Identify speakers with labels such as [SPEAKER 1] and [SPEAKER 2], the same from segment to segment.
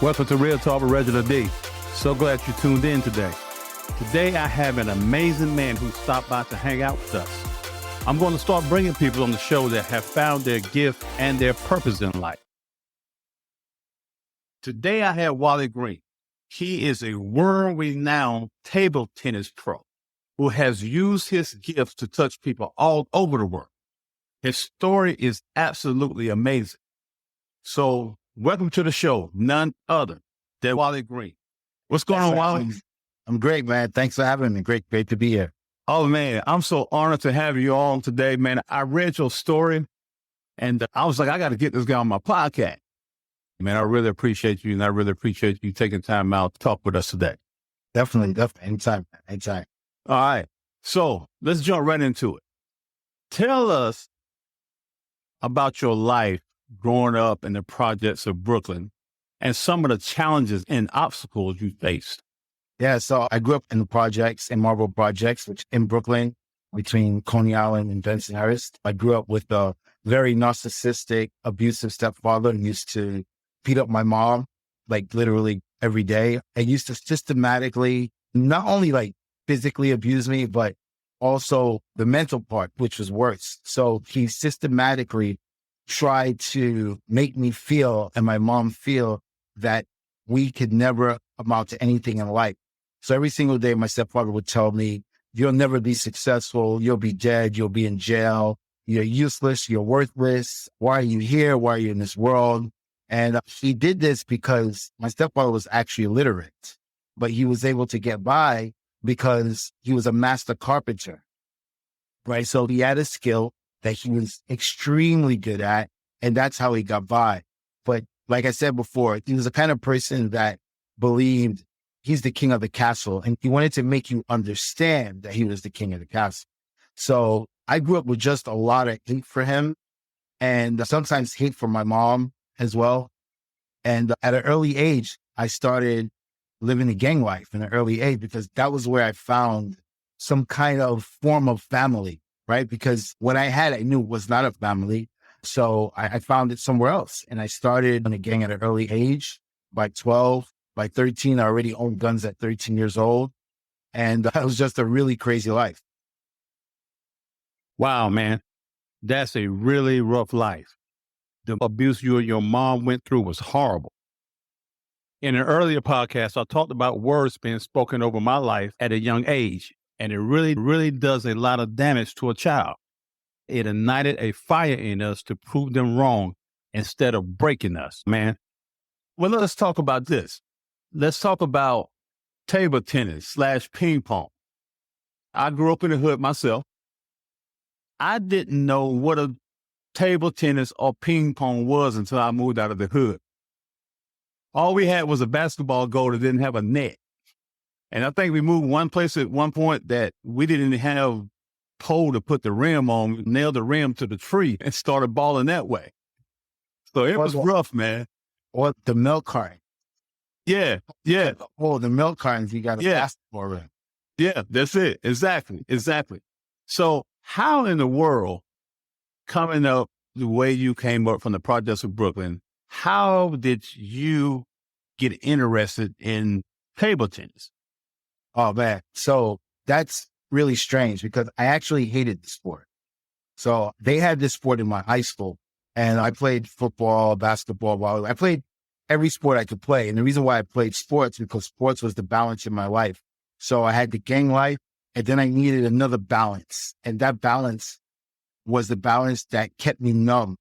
[SPEAKER 1] Welcome to Real Talk with Reginald D. So glad you tuned in today. Today I have an amazing man who stopped by to hang out with us. I'm going to start bringing people on the show that have found their gift and their purpose in life. Today I have Wally Green. He is a world-renowned table tennis pro who has used his gifts to touch people all over the world. His story is absolutely amazing. So welcome to the show, none other than Wally Green. What's going on, Wally?
[SPEAKER 2] I'm great, man. Thanks for having me. Great to be here.
[SPEAKER 1] Oh, man, I'm so honored to have you on today, man. I read your story, and I was like, I got to get this guy on my podcast. Man, I really appreciate you, and I really appreciate you taking time out to talk with us today.
[SPEAKER 2] Definitely. Anytime.
[SPEAKER 1] All right. So let's jump right into it. Tell us about your life growing up in the projects of Brooklyn and some of the challenges and obstacles you faced.
[SPEAKER 2] Yeah, so I grew up in the projects, in Marlboro Projects, which in Brooklyn, between Coney Island and Bensonhurst. I grew up with a very narcissistic, abusive stepfather who used to beat up my mom, like literally every day. And used to systematically, not only like physically abuse me, but also the mental part, which was worse. So he systematically tried to make me feel and my mom feel that we could never amount to anything in life. So every single day, my stepfather would tell me, you'll never be successful. You'll be dead. You'll be in jail. You're useless. You're worthless. Why are you here? Why are you in this world? And he did this because my stepfather was actually illiterate, but he was able to get by because he was a master carpenter, right? So he had a skill that he was extremely good at, and that's how he got by. But like I said before, he was the kind of person that believed he's the king of the castle, and he wanted to make you understand that he was the king of the castle. So I grew up with just a lot of hate for him, and sometimes hate for my mom as well. And at an early age, I started living a gang life in an early age because that was where I found some kind of form of family, right? Because what I had, I knew was not a family. So I found it somewhere else. And I started in a gang at an early age. By 12, by 13, I already owned guns at 13 years old. And it was just a really crazy life.
[SPEAKER 1] Wow, man, that's a really rough life. The abuse you and your mom went through was horrible. In an earlier podcast, I talked about words being spoken over my life at a young age. And it really does a lot of damage to a child. It ignited a fire in us to prove them wrong instead of breaking us, man. Well, let's talk about this. Let's talk about table tennis / ping pong. I grew up in the hood myself. I didn't know what a table tennis or ping pong was until I moved out of the hood. All we had was a basketball goal that didn't have a net. And I think we moved one place at one point that we didn't have pole to put the rim on. We nailed the rim to the tree and started balling that way. So it was rough, man.
[SPEAKER 2] Or the milk carton.
[SPEAKER 1] Yeah.
[SPEAKER 2] Oh, the milk cartons, you got a basketball rim.
[SPEAKER 1] Yeah, that's it. Exactly. So how in the world, coming up the way you came up from the projects of Brooklyn, how did you get interested in table tennis?
[SPEAKER 2] Oh, man. So that's really strange because I actually hated the sport. So they had this sport in my high school, and I played football, basketball, volleyball. I played every sport I could play. And the reason why I played sports because sports was the balance in my life. So I had the gang life, and then I needed another balance. And that balance was the balance that kept me numb,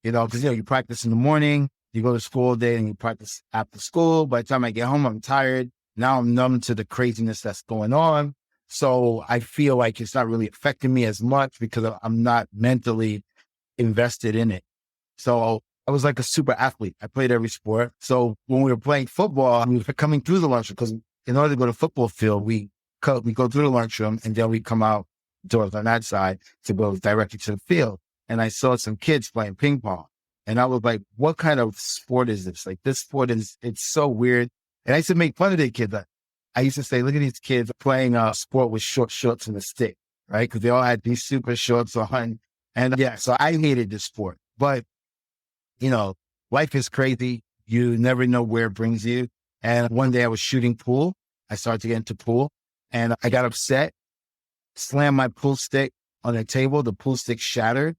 [SPEAKER 2] because, you practice in the morning, you go to school all day, and you practice after school. By the time I get home, I'm tired. Now I'm numb to the craziness that's going on. So I feel like it's not really affecting me as much because I'm not mentally invested in it. So I was like a super athlete. I played every sport. So when we were playing football, we were coming through the lunchroom because in order to go to football field, we go through the lunchroom and then we come out doors on that side to go directly to the field. And I saw some kids playing ping pong. And I was like, what kind of sport is this? Like this sport it's so weird. And I used to make fun of the kids. I used to say, look at these kids playing a sport with short shorts and a stick, right? Because they all had these super shorts on. And so I hated this sport. But, life is crazy. You never know where it brings you. And one day I was shooting pool. I started to get into pool and I got upset, slammed my pool stick on the table. The pool stick shattered.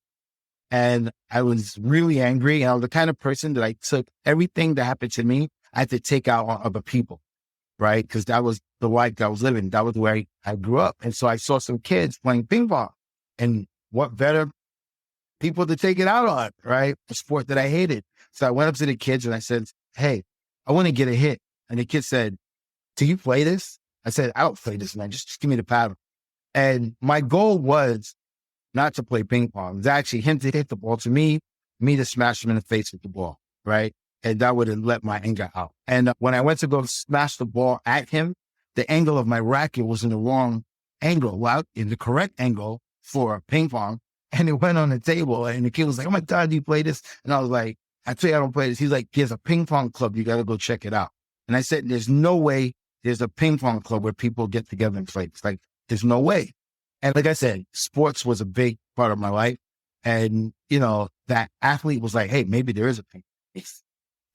[SPEAKER 2] And I was really angry. And I was the kind of person that I took everything that happened to me, I had to take out on other people, right? Because that was the life that I was living. That was where I grew up. And so I saw some kids playing ping pong. And what better people to take it out on, right? A sport that I hated. So I went up to the kids and I said, hey, I want to get a hit. And the kid said, do you play this? I said, I don't play this, man. Just give me the paddle. And my goal was not to play ping pong. It was actually him to hit the ball to me to smash him in the face with the ball, right? And that would have let my anger out. And when I went to go smash the ball at him, the angle of my racket was in the wrong angle, well, in the correct angle for ping pong. And it went on the table and the kid was like, oh my God, do you play this? And I was like, I tell you, I don't play this. He's like, there's a ping pong club. You got to go check it out. And I said, there's no way there's a ping pong club where people get together and play. It's like, there's no way. And like I said, sports was a big part of my life. And, you know, that athlete was like, hey, maybe there is a ping pong place.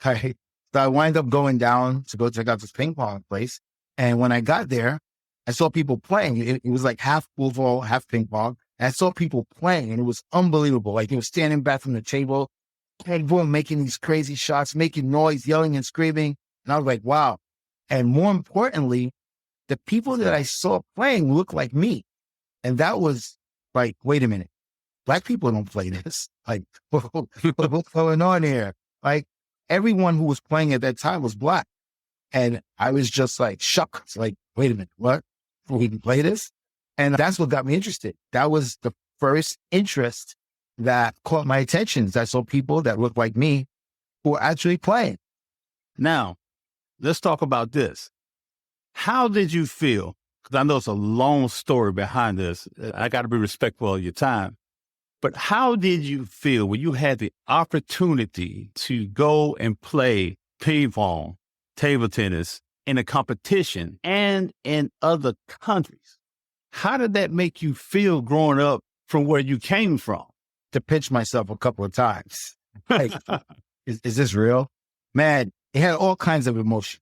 [SPEAKER 2] Right? So I wind up going down to go check out this ping pong place. And when I got there, I saw people playing. It was like half pool ball, half ping pong. And I saw people playing and it was unbelievable. Like, they were standing back from the table, everyone making these crazy shots, making noise, yelling and screaming. And I was like, wow. And more importantly, the people that I saw playing looked like me. And that was like, wait a minute, Black people don't play this. Like, what's going on here? Like, everyone who was playing at that time was Black. And I was just like shocked. Like, wait a minute, what? We can play this? And that's what got me interested. That was the first interest that caught my attention. I saw people that looked like me who were actually playing.
[SPEAKER 1] Now, let's talk about this. How did you feel? Because I know it's a long story behind this. I got to be respectful of your time. But how did you feel when you had the opportunity to go and play ping pong, table tennis in a competition and in other countries? How did that make you feel growing up from where you came from?
[SPEAKER 2] To pinch myself a couple of times. Like, is this real? Man, it had all kinds of emotions,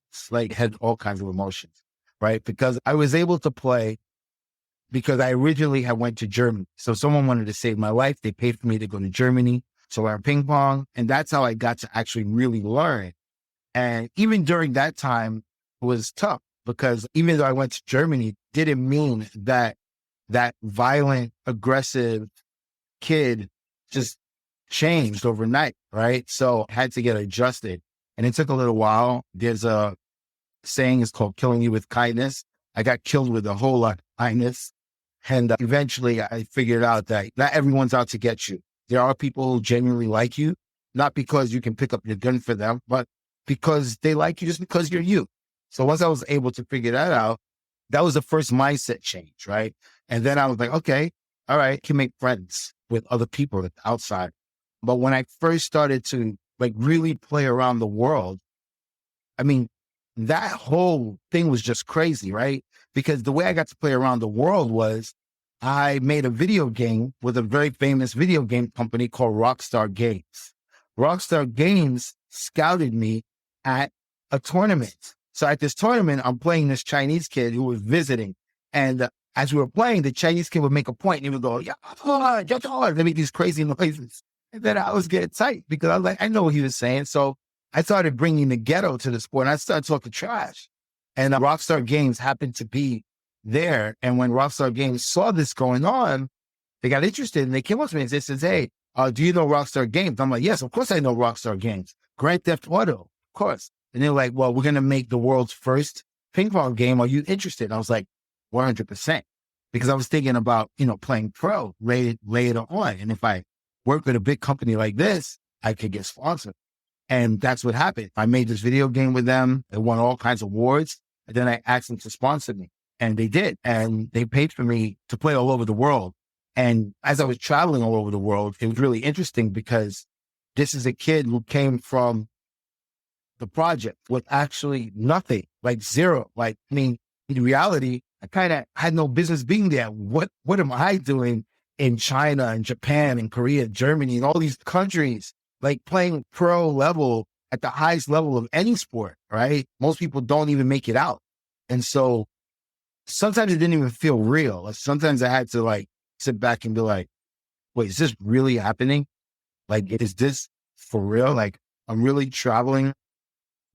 [SPEAKER 2] right? Because I was able to play because I originally had went to Germany. So someone wanted to save my life. They paid for me to go to Germany to learn ping pong. And that's how I got to actually really learn. And even during that time, it was tough because even though I went to Germany, didn't mean that that violent, aggressive kid just changed overnight, right? So I had to get adjusted. And it took a little while. There's a saying, it's called killing you with kindness. I got killed with a whole lot of kindness. And eventually I figured out that not everyone's out to get you. There are people who genuinely like you, not because you can pick up your gun for them, but because they like you just because you're you. So once I was able to figure that out, that was the first mindset change, right? And then I was like, okay, all right, I can make friends with other people outside. But when I first started to like really play around the world, I mean, that whole thing was just crazy, right? Because the way I got to play around the world was I made a video game with a very famous video game company called Rockstar Games. Rockstar Games scouted me at a tournament. So at this tournament, I'm playing this Chinese kid who was visiting. And as we were playing, the Chinese kid would make a point and he would go, yeah, they make these crazy noises. And then I was getting tight because I was like, I know what he was saying. So I started bringing the ghetto to the sport and I started talking trash. And Rockstar Games happened to be there. And when Rockstar Games saw this going on, they got interested and they came up to me and they said, hey, do you know Rockstar Games? I'm like, yes, of course I know Rockstar Games. Grand Theft Auto, of course. And they're like, well, we're going to make the world's first ping pong game. Are you interested? And I was like, 100%. Because I was thinking about, playing pro later on. And if I work with a big company like this, I could get sponsored. And that's what happened. I made this video game with them. It won all kinds of awards. And then I asked them to sponsor me. And they did. And they paid for me to play all over the world. And as I was traveling all over the world, it was really interesting because this is a kid who came from the project with actually nothing, like zero. Like, I mean, in reality, I kind of had no business being there. What am I doing in China and Japan and Korea, Germany and all these countries, like playing pro level at the highest level of any sport, right? Most people don't even make it out. And so sometimes it didn't even feel real. Like sometimes I had to like sit back and be like, wait, is this really happening? Like, is this for real? Like, I'm really traveling.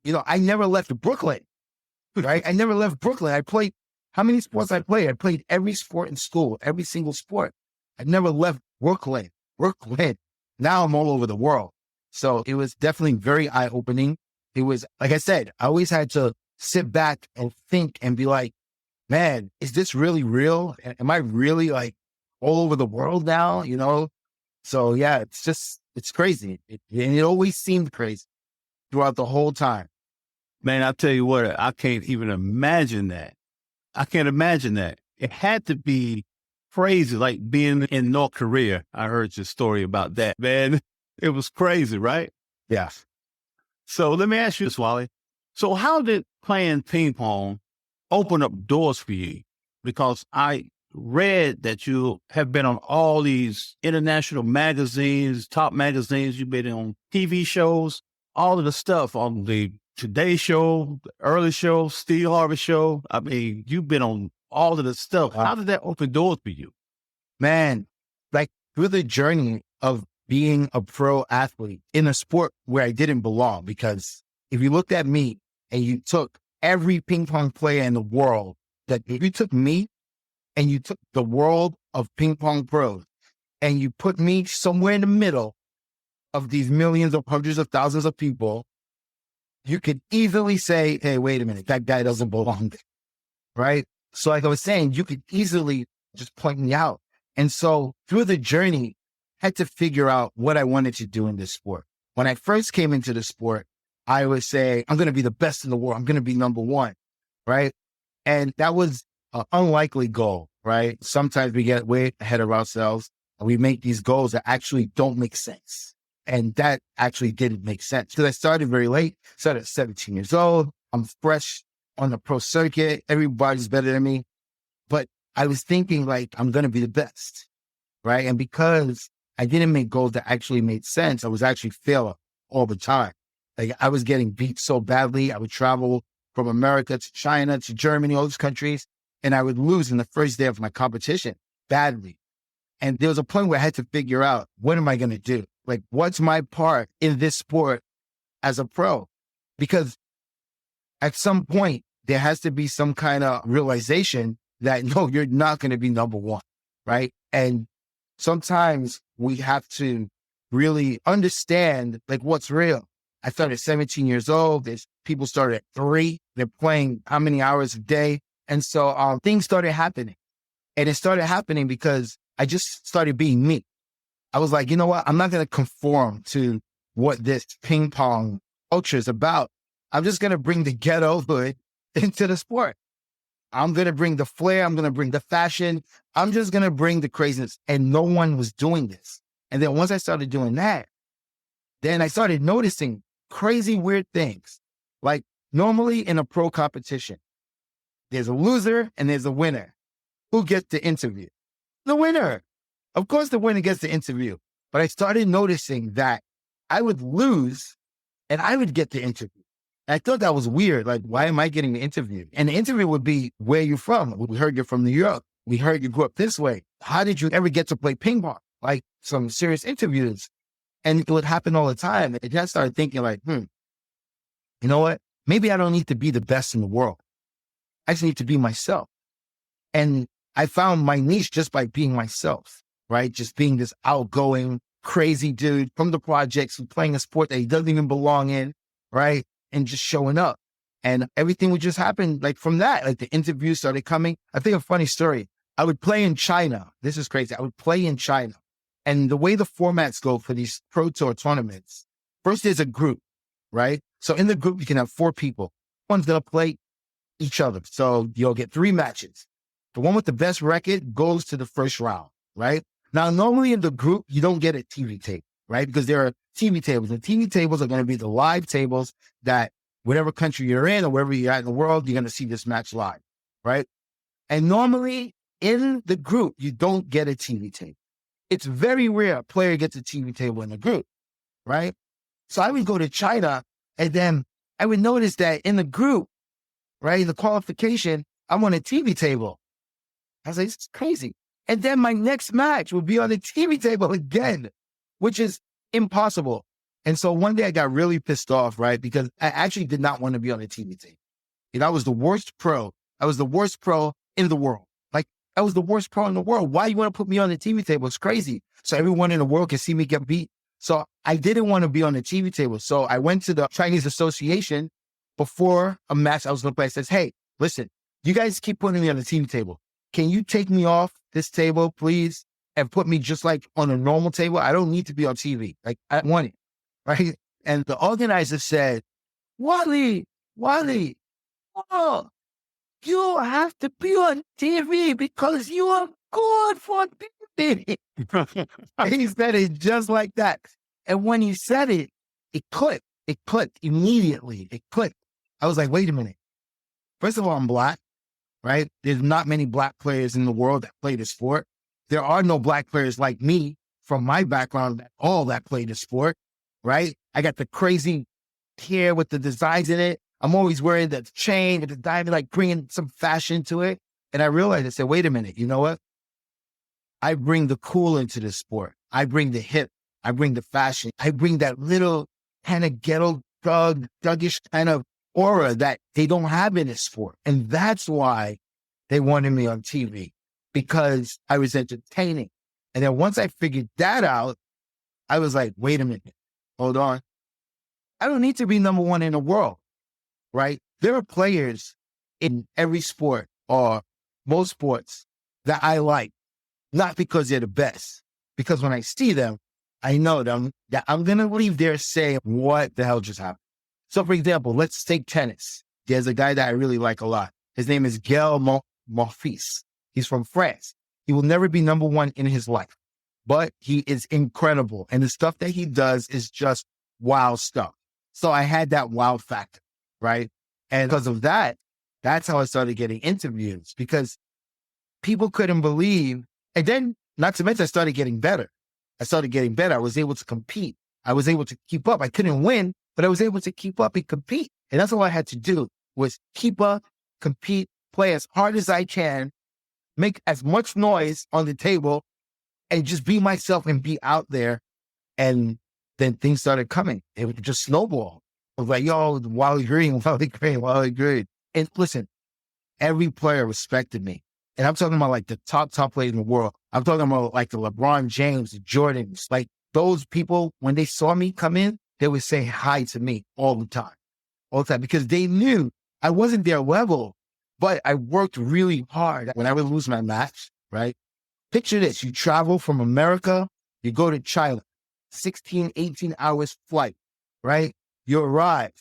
[SPEAKER 2] I never left Brooklyn, right? I never left Brooklyn. I played, how many sports I played? I played every sport in school, every single sport. I never left Brooklyn. Now I'm all over the world. So it was definitely very eye-opening. It was, like I said, I always had to sit back and think and be like, man, is this really real? Am I really like all over the world now? So yeah, it's crazy. And it always seemed crazy throughout the whole time.
[SPEAKER 1] Man, I tell you what, I can't even imagine that. I can't imagine that. It had to be crazy, like being in North Korea. I heard your story about that, man. It was crazy, right?
[SPEAKER 2] Yeah.
[SPEAKER 1] So let me ask you this, Wally. So how did playing ping pong open up doors for you? Because I read that you have been on all these international magazines, top magazines. You've been on TV shows, all of the stuff on the Today Show, the Early Show, Steve Harvey Show. I mean, you've been on all of the stuff.
[SPEAKER 2] Wow.
[SPEAKER 1] How did that open doors for you?
[SPEAKER 2] Man, like through the journey of being a pro athlete in a sport where I didn't belong, because if you looked at me and you took every ping pong player in the world, that if you took me and you took the world of ping pong pros and you put me somewhere in the middle of these millions of hundreds of thousands of people, you could easily say, hey, wait a minute, that guy doesn't belong there, right? So like I was saying, you could easily just point me out. And so through the journey, I had to figure out what I wanted to do in this sport. When I first came into the sport, I would say, I'm going to be the best in the world. I'm going to be number one, right? And that was an unlikely goal, right? Sometimes we get way ahead of ourselves and we make these goals that actually don't make sense. And that actually didn't make sense because I started very late, started at 17 years old. I'm fresh on the pro circuit. Everybody's better than me. But I was thinking like, I'm going to be the best, right? And because I didn't make goals that actually made sense, I was actually failing all the time. Like I was getting beat so badly. I would travel from America to China to Germany, all these countries, and I would lose in the first day of my competition badly. And there was a point where I had to figure out, what am I going to do? Like, what's my part in this sport as a pro? Because at some point, there has to be some kind of realization that, no, you're not going to be number one, right? And sometimes we have to really understand, like, what's real. I started at 17 years old. There's people started at 3. They're playing how many hours a day? And so things started happening. And it started happening because I just started being me. I was like, you know what? I'm not going to conform to what this ping pong culture is about. I'm just going to bring the ghetto hood into the sport. I'm going to bring the flair. I'm going to bring the fashion. I'm just going to bring the craziness. And no one was doing this. And then once I started doing that, then I started noticing crazy, weird things. Like normally in a pro competition, there's a loser and there's a winner. Who gets the interview? The winner. Of course, the winner gets the interview. But I started noticing that I would lose and I would get the interview. And I thought that was weird. Like, why am I getting the interview? And the interview would be, where you from? We heard you're from New York. We heard you grew up this way. How did you ever get to play ping pong? Like some serious interviews. And it would happen all the time. And I started thinking like, you know what? Maybe I don't need to be the best in the world. I just need to be myself. And I found my niche just by being myself, right? Just being this outgoing, crazy dude from the projects who's playing a sport that he doesn't even belong in, right? And just showing up. And everything would just happen like from that. Like the interviews started coming. I think a funny story. I would play in China. This is crazy. I would play in China. And the way the formats go for these pro tour tournaments, first there's a group, right? So in the group, you can have 4 people. One's going to play each other. So you'll get 3 matches. The one with the best record goes to the first round, right? Now, normally in the group, you don't get a TV tape, right? Because there are TV tables. The TV tables are going to be the live tables that whatever country you're in or wherever you're at in the world, you're going to see this match live, right? And normally in the group, you don't get a TV tape. It's very rare a player gets a TV table in a group, right? So I would go to China And then I would notice that in the group, right, in the qualification, I'm on a TV table. I was like, this is crazy. And then my next match would be on the TV table again, which is impossible. And so one day I got really pissed off, right? Because I actually did not want to be on the TV table. I was the worst pro. I was the worst pro in the world. Like, I was the worst pro in the world. Why you want to put me on the TV table? It's crazy. So everyone in the world can see me get beat. So I didn't want to be on the TV table. So I went to the Chinese Association before a match I was going to play. I says, hey, listen, you guys keep putting me on the TV table. Can you take me off this table, please, and put me just like on a normal table? I don't need to be on TV. Like, I want it, right? And the organizer said, Wally, oh, you have to be on TV because you are good for TV. He said it just like that. And when he said it, it clicked. It clicked immediately. It clicked. I was like, wait a minute. First of all, I'm Black, right? There's not many Black players in the world that play the sport. There are no Black players like me from my background that play the sport, right? I got the crazy hair with the designs in it. I'm always wearing the chain with the diamond, like bringing some fashion to it. And I realized, I said, wait a minute, you know what? I bring the cool into the sport. I bring the hip. I bring the fashion. I bring that little kind of ghetto thuggish kind of aura that they don't have in this sport. And that's why they wanted me on TV, because I was entertaining. And then once I figured that out, I was like, wait a minute, hold on. I don't need to be number one in the world, right? There are players in every sport or most sports that I like, not because they're the best, because when I see them, I know them that I'm going to leave there saying, what the hell just happened? So for example, let's take tennis. There's a guy that I really like a lot. His name is Gaël Monfils. He's from France. He will never be number one in his life, but he is incredible. And the stuff that he does is just wild stuff. So I had that wow factor, right? And because of that, that's how I started getting interviews, because people couldn't believe. And then, not to mention, I started getting better. I was able to compete. I was able to keep up. I couldn't win, but I was able to keep up and compete. And that's all I had to do was keep up, compete, play as hard as I can, make as much noise on the table, and just be myself and be out there. And then things started coming. It would just snowball. I was like, yo, Wally Green. And listen, every player respected me. And I'm talking about like the top players in the world. I'm talking about like the LeBron James, the Jordans, like those people, when they saw me come in, they would say hi to me all the time, because they knew I wasn't their level, but I worked really hard. When I would lose my match, right? Picture this. You travel from America, you go to China, 16, 18 hours flight, right? You arrive.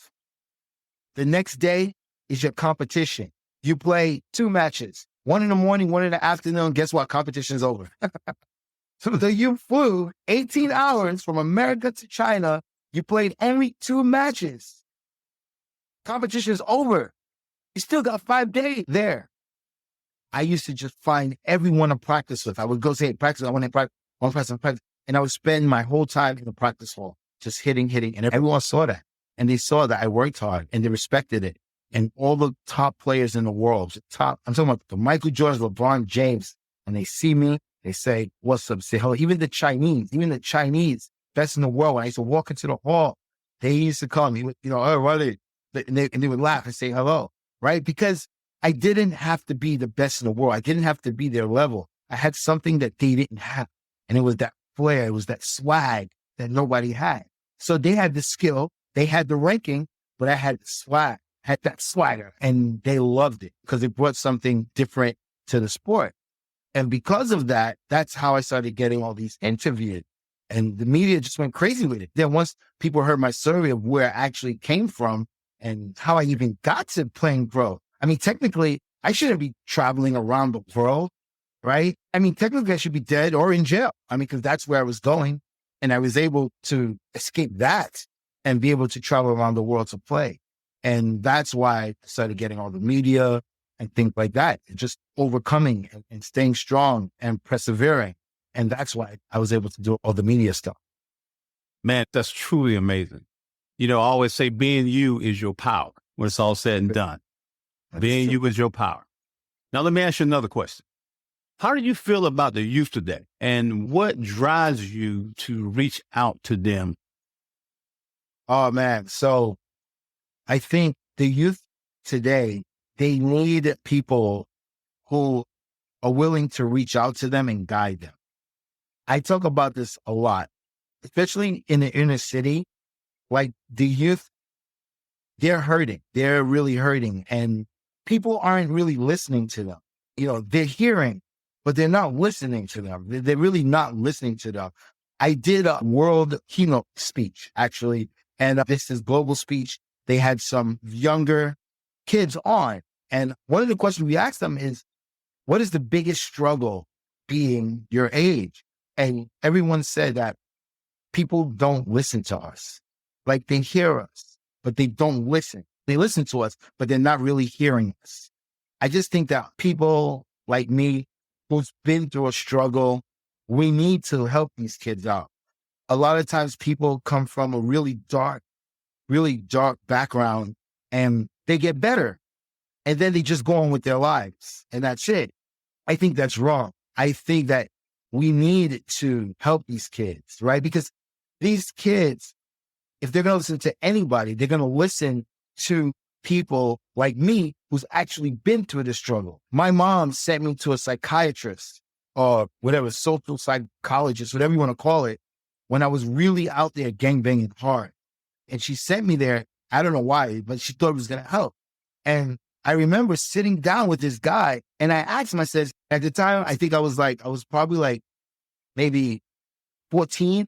[SPEAKER 2] The next day is your competition. You play 2 matches, 1 in the morning, 1 in the afternoon. Guess what? Competition's over. So you flew 18 hours from America to China. You played only 2 matches. Competition's over. You still got 5 days there. I used to just find everyone to practice with. I would go say, practice, I want to practice. And I would spend my whole time in the practice hall, just hitting. And everyone saw that. And they saw that I worked hard and they respected it. And all the top players in the world, I'm talking about the Michael Jordan, LeBron James, and they see me, they say, what's up? Say hello. Even the Chinese, best in the world. When I used to walk into the hall, they used to call me, oh, Wally. And they would laugh and say hello, right? Because I didn't have to be the best in the world. I didn't have to be their level. I had something that they didn't have. And it was that flair. It was that swag that nobody had. So they had the skill. They had the ranking, but I had the swag. Had that swagger, and they loved it because it brought something different to the sport. And because of that, that's how I started getting all these interviews, and the media just went crazy with it. Then once people heard my story of where I actually came from and how I even got to playing pro, I mean, technically, I shouldn't be traveling around the world, right? I mean, technically, I should be dead or in jail. I mean, because that's where I was going, and I was able to escape that and be able to travel around the world to play. And that's why I started getting all the media and things like that, just overcoming and staying strong and persevering. And that's why I was able to do all the media stuff.
[SPEAKER 1] Man, that's truly amazing. I always say being you is your power when it's all said and done. Being you is your power. Now, let me ask you another question. How do you feel about the youth today, and what drives you to reach out to them?
[SPEAKER 2] Oh, man. So I think the youth today, they need people who are willing to reach out to them and guide them. I talk about this a lot, especially in the inner city. Like the youth, they're hurting. They're really hurting. And people aren't really listening to them. They're hearing, but they're not listening to them. They're really not listening to them. I did a world keynote speech, actually, and this is global speech. They had some younger kids on. And one of the questions we asked them is, what is the biggest struggle being your age? And everyone said that people don't listen to us. Like they hear us, but they don't listen. They listen to us, but they're not really hearing us. I just think that people like me who's been through a struggle, we need to help these kids out. A lot of times people come from a really dark background and they get better. And then they just go on with their lives and that's it. I think that's wrong. I think that we need to help these kids, right? Because these kids, if they're going to listen to anybody, they're going to listen to people like me who's actually been through the struggle. My mom sent me to a psychiatrist or whatever, social psychologist, whatever you want to call it, when I was really out there gangbanging hard. And she sent me there. I don't know why, but she thought it was going to help. And I remember sitting down with this guy and I asked him, I said, at the time, I think I was probably like maybe 14.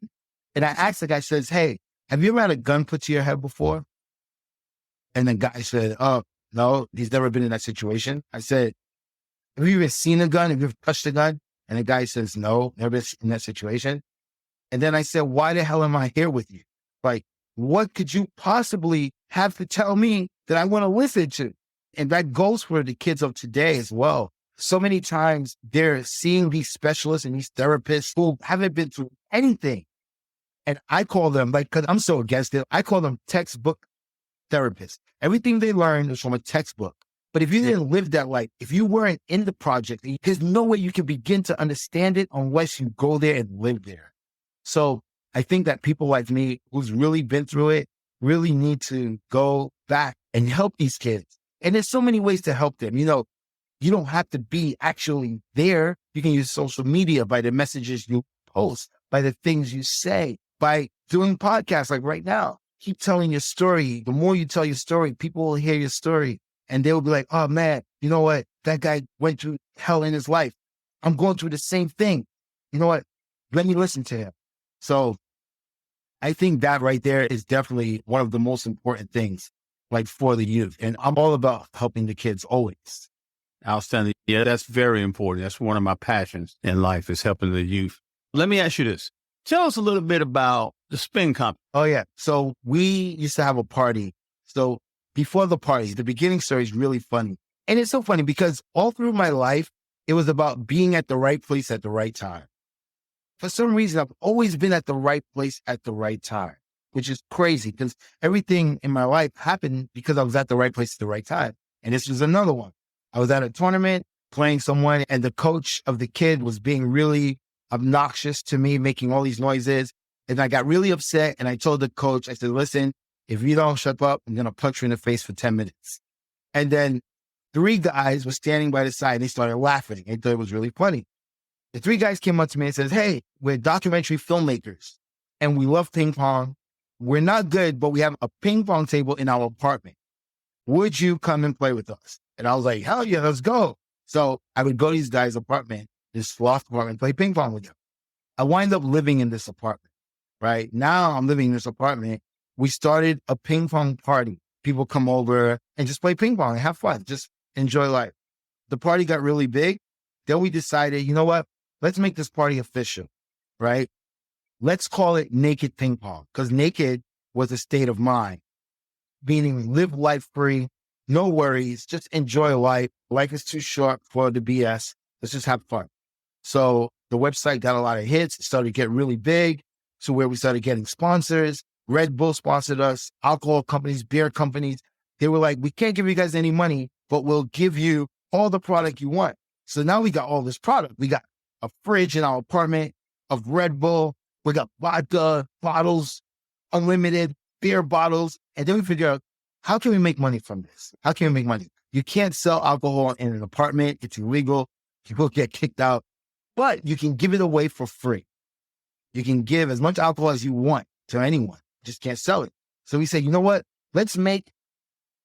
[SPEAKER 2] And I asked the guy, says, hey, have you ever had a gun put to your head before? And the guy said, oh, no, he's never been in that situation. I said, have you ever seen a gun? Have you ever touched a gun? And the guy says, no, never been in that situation. And then I said, why the hell am I here with you? Like, what could you possibly have to tell me that I want to listen to? And that goes for the kids of today as well. So many times they're seeing these specialists and these therapists who haven't been through anything. And I call them, because I'm so against it, I call them textbook therapists. Everything they learn is from a textbook. But if you didn't live that life, if you weren't in the project, there's no way you can begin to understand it unless you go there and live there. So I think that people like me who's really been through it really need to go back and help these kids. And there's so many ways to help them. You don't have to be actually there. You can use social media by the messages you post, by the things you say, by doing podcasts like right now. Keep telling your story. The more you tell your story, people will hear your story and they will be like, oh man, you know what? That guy went through hell in his life. I'm going through the same thing. You know what? Let me listen to him. So I think that right there is definitely one of the most important things, like for the youth. And I'm all about helping the kids always.
[SPEAKER 1] Outstanding. Yeah, that's very important. That's one of my passions in life is helping the youth. Let me ask you this. Tell us a little bit about the spin competition.
[SPEAKER 2] Oh, yeah. So we used to have a party. So before the party, the beginning story is really funny. And it's so funny because all through my life, it was about being at the right place at the right time. For some reason, I've always been at the right place at the right time, which is crazy because everything in my life happened because I was at the right place at the right time. And this was another one. I was at a tournament playing someone and the coach of the kid was being really obnoxious to me, making all these noises. And I got really upset. And I told the coach, I said, listen, if you don't shut up, I'm going to punch you in the face for 10 minutes. And then 3 guys were standing by the side and they started laughing. They thought it was really funny. The 3 guys came up to me and says, hey, we're documentary filmmakers and we love ping pong. We're not good, but we have a ping pong table in our apartment. Would you come and play with us? And I was like, hell yeah, let's go. So I would go to these guys' apartment, this loft apartment, play ping pong with them. I wind up living in this apartment, right? Now I'm living in this apartment. We started a ping pong party. People come over and just play ping pong and have fun, just enjoy life. The party got really big. Then we decided, you know what? Let's make this party official, right? Let's call it Naked Ping Pong because naked was a state of mind, meaning live life free, no worries, just enjoy life. Life is too short for the BS. Let's just have fun. So the website got a lot of hits. It started to get really big to where we started getting sponsors. Red Bull sponsored us, alcohol companies, beer companies. They were like, we can't give you guys any money, but we'll give you all the product you want. So now we got all this product. We got a fridge in our apartment of Red Bull. We got vodka bottles, unlimited beer bottles. And then we figure out, how can we make money from this? How can we make money? You can't sell alcohol in an apartment. It's illegal. You will get kicked out, but you can give it away for free. You can give as much alcohol as you want to anyone. Just can't sell it. So we say, you know what? Let's make,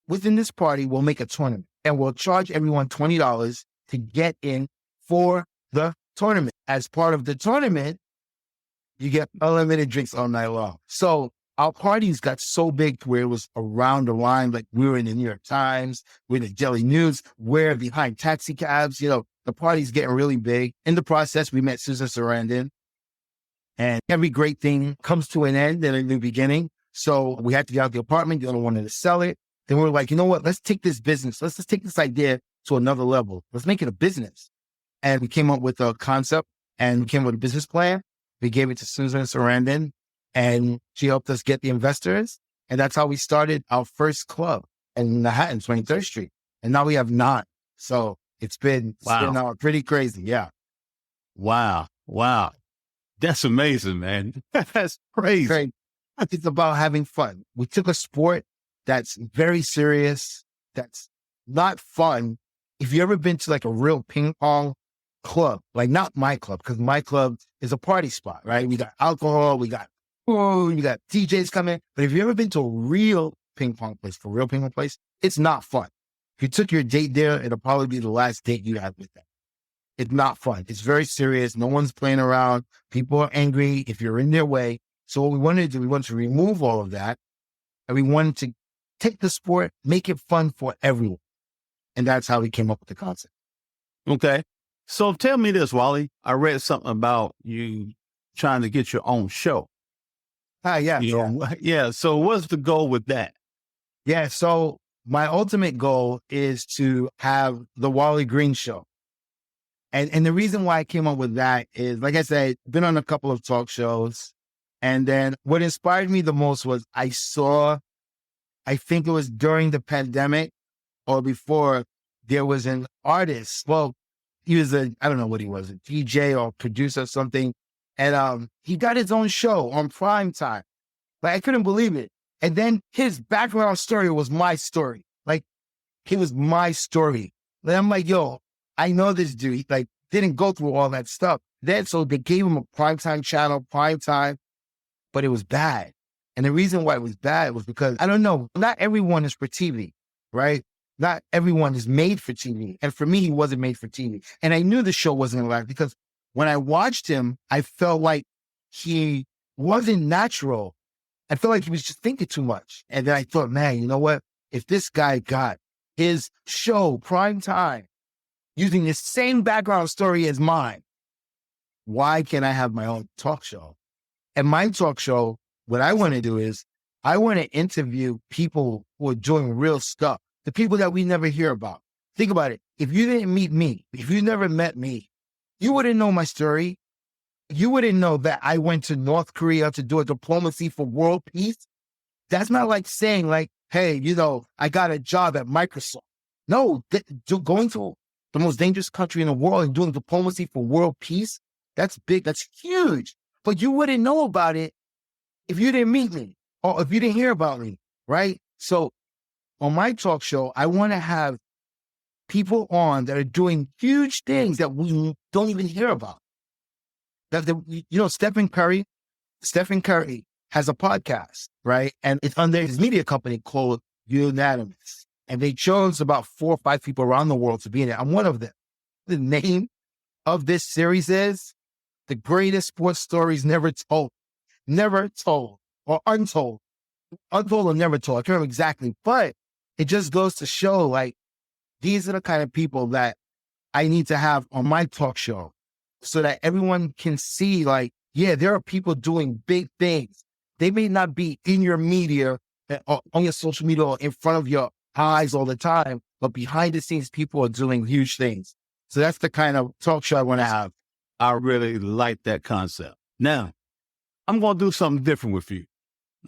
[SPEAKER 2] within this party, we'll make a tournament and we'll charge everyone $20 to get in for the tournament. As part of the tournament, you get unlimited drinks all night long. So our parties got so big to where it was around the line. Like we were in the New York Times, we're in the Daily News, we're behind taxi cabs. You know, the party's getting really big. In the process, we met Susan Sarandon. And every great thing comes to an end and a new beginning. So we had to get out the apartment. The other wanted to sell it. Then we were like, you know what? Let's take this business. Let's just take this idea to another level. Let's make it a business. And we came up with a concept and we came up with a business plan. We gave it to Susan Sarandon and she helped us get the investors. And that's how we started our first club in Manhattan, 23rd Street. And now we have 9. So it's been pretty crazy. Yeah.
[SPEAKER 1] Wow. That's amazing, man. That's crazy.
[SPEAKER 2] Great. It's about having fun. We took a sport that's very serious, that's not fun. If you ever been to like a real ping pong club, like not my club, because my club is a party spot, right? We got alcohol, we got food, we got DJs coming. But if you ever been to a real ping pong place, it's not fun. If you took your date there, it'll probably be the last date you had with them. It's not fun. It's very serious. No one's playing around. People are angry if you're in their way. So what we wanted to do, we wanted to remove all of that. And we wanted to take the sport, make it fun for everyone. And that's how we came up with the concept.
[SPEAKER 1] Okay. So tell me this, Wally. I read something about you trying to get your own show.
[SPEAKER 2] Yeah.
[SPEAKER 1] So what's the goal with that?
[SPEAKER 2] Yeah. So my ultimate goal is to have the Wally Green show. And the reason why I came up with that is, like I said, been on a couple of talk shows. And then what inspired me the most was I think it was during the pandemic or before, there was an artist. Well, he was I don't know what he was, a DJ or producer or something. And he got his own show on prime time. Like, I couldn't believe it. And then his background story was my story. Like, it was my story. And I'm like, yo, I know this dude. He like didn't go through all that stuff. Then so they gave him a primetime channel, primetime, but it was bad. And the reason why it was bad was because, I don't know, not everyone is for TV, right? Not everyone is made for TV. And for me, he wasn't made for TV. And I knew the show wasn't going to last because when I watched him, I felt like he wasn't natural. I felt like he was just thinking too much. And then I thought, man, you know what? If this guy got his show prime time using the same background story as mine, why can't I have my own talk show? And my talk show, what I want to do is I want to interview people who are doing real stuff, the people that we never hear about. Think about it. If you didn't meet me, if you never met me, you wouldn't know my story. You wouldn't know that I went to North Korea to do a diplomacy for world peace. That's not like saying like, hey, you know, I got a job at Microsoft. No, going to the most dangerous country in the world and doing diplomacy for world peace, that's big, that's huge. But you wouldn't know about it if you didn't meet me or if you didn't hear about me, right? So on my talk show, I want to have people on that are doing huge things that we don't even hear about. Stephen Curry has a podcast, right? And it's under his media company called Unanimous. And they chose about 4 or 5 people around the world to be in it. I'm one of them. The name of this series is The Greatest Sports Stories Never Told or Untold. Untold or never told. I can't remember exactly, but it just goes to show like, these are the kind of people that I need to have on my talk show so that everyone can see like, yeah, there are people doing big things. They may not be in your media or on your social media or in front of your eyes all the time, but behind the scenes, people are doing huge things. So that's the kind of talk show I want to have.
[SPEAKER 1] I really like that concept. Now, I'm going to do something different with you.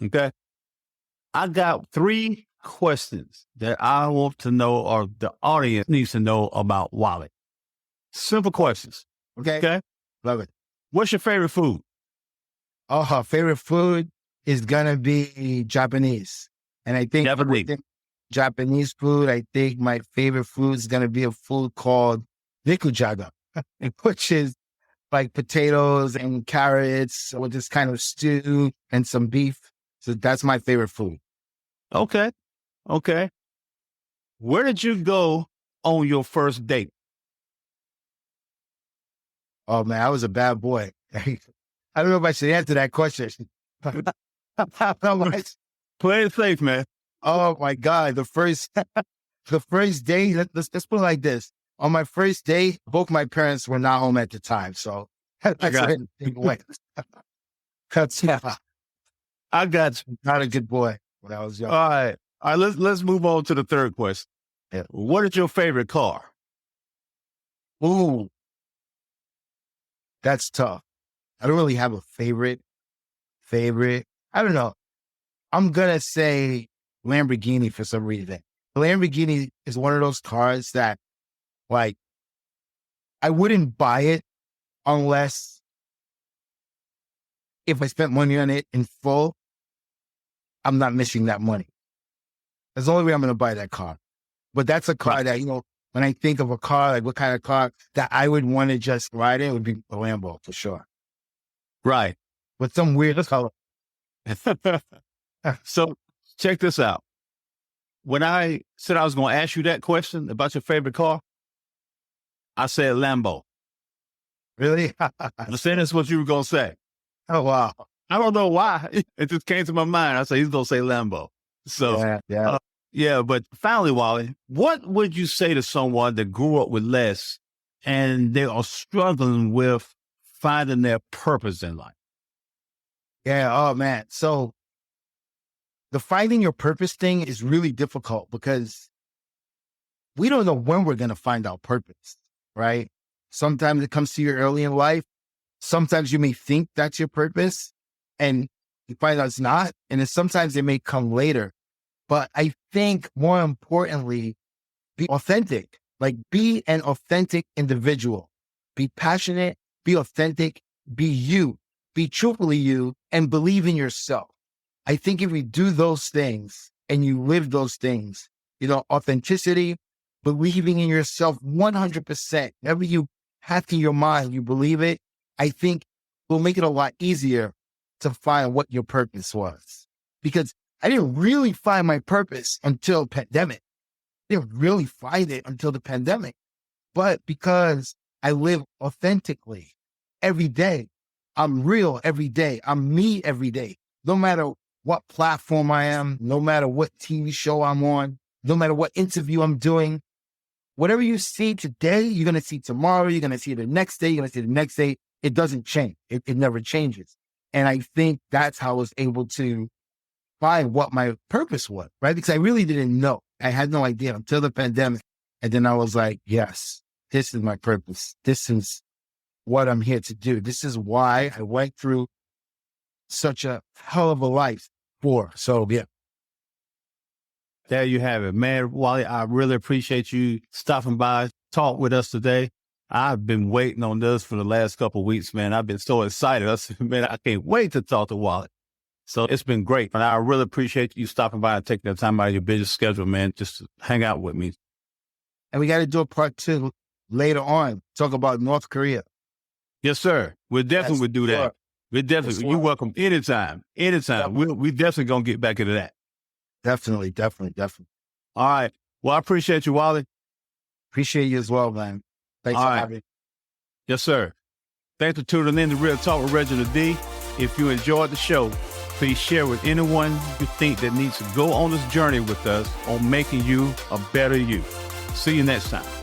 [SPEAKER 1] Okay. I got 3 questions that I want to know, or the audience needs to know about Wally. Simple questions.
[SPEAKER 2] Okay.
[SPEAKER 1] Okay.
[SPEAKER 2] Love it.
[SPEAKER 1] What's your favorite food?
[SPEAKER 2] Oh, her favorite food is gonna be Japanese. And I think
[SPEAKER 1] Japanese.
[SPEAKER 2] Japanese food, I think my favorite food is gonna be a food called nikujaga, which is like potatoes and carrots with this kind of stew and some beef. So that's my favorite food.
[SPEAKER 1] Okay. Okay. Where did you go on your first date?
[SPEAKER 2] Oh man, I was a bad boy. I don't know if I should answer that question.
[SPEAKER 1] Play it safe, man.
[SPEAKER 2] Oh my God. The first day, let's put it like this. On my first day, both my parents were not home at the time. So that's
[SPEAKER 1] got
[SPEAKER 2] a big way.
[SPEAKER 1] I got you.
[SPEAKER 2] Not a good boy when I was young.
[SPEAKER 1] All right. All right. Let's move on to the third question.
[SPEAKER 2] Yeah.
[SPEAKER 1] What is your favorite car?
[SPEAKER 2] Ooh, that's tough. I don't really have a favorite. I don't know. I'm going to say Lamborghini for some reason. The Lamborghini is one of those cars that, like, I wouldn't buy it unless if I spent money on it in full, I'm not missing that money. That's the only way I'm going to buy that car. But that's a car that, when I think of a car, like what kind of car that I would want to just ride in, would be a Lambo for sure.
[SPEAKER 1] Right.
[SPEAKER 2] With some weird color.
[SPEAKER 1] So check this out. When I said I was going to ask you that question about your favorite car, I said Lambo.
[SPEAKER 2] Really?
[SPEAKER 1] I said that's what you were going to say.
[SPEAKER 2] Oh, wow.
[SPEAKER 1] I don't know why. It just came to my mind. I said, he's going to say Lambo. So,
[SPEAKER 2] yeah.
[SPEAKER 1] But finally, Wally, what would you say to someone that grew up with less and they are struggling with finding their purpose in life?
[SPEAKER 2] Yeah. Oh, man. So the finding your purpose thing is really difficult because we don't know when we're going to find our purpose, right? Sometimes it comes to you early in life. Sometimes you may think that's your purpose and you find out it's not. And then sometimes it may come later. But I think more importantly, be authentic, like be an authentic individual, be passionate, be authentic, be you, be truthfully you, and believe in yourself. I think if you do those things and you live those things, authenticity, believing in yourself 100%, whatever you have in your mind, you believe it, I think will make it a lot easier to find what your purpose was. Because I didn't really find my purpose until pandemic. I didn't really find it until the pandemic. But because I live authentically every day, I'm real every day, I'm me every day, no matter what platform I am, no matter what TV show I'm on, no matter what interview I'm doing, whatever you see today, you're going to see tomorrow, you're going to see the next day, you're going to see the next day. It doesn't change. It never changes. And I think that's how I was able to find what my purpose was, right? Because I really didn't know. I had no idea until the pandemic. And then I was like, yes, this is my purpose. This is what I'm here to do. This is why I went through such a hell of a life for. So, yeah.
[SPEAKER 1] There you have it, man. Wally, I really appreciate you stopping by, talk with us today. I've been waiting on this for the last couple of weeks, man. I've been so excited. Man, I can't wait to talk to Wally. So it's been great. And I really appreciate you stopping by and taking the time out of your busy schedule, man, just to hang out with me.
[SPEAKER 2] And we got to do a part 2 later on, talk about North Korea.
[SPEAKER 1] Yes, sir. We definitely would do that. We definitely, you're welcome anytime. We definitely going to get back into that.
[SPEAKER 2] Definitely.
[SPEAKER 1] All right. Well, I appreciate you, Wally.
[SPEAKER 2] Appreciate you as well, man. Thanks for having me.
[SPEAKER 1] Yes, sir. Thanks for tuning in to Real Talk with Reginald D. If you enjoyed the show, please share with anyone you think that needs to go on this journey with us on making you a better you. See you next time.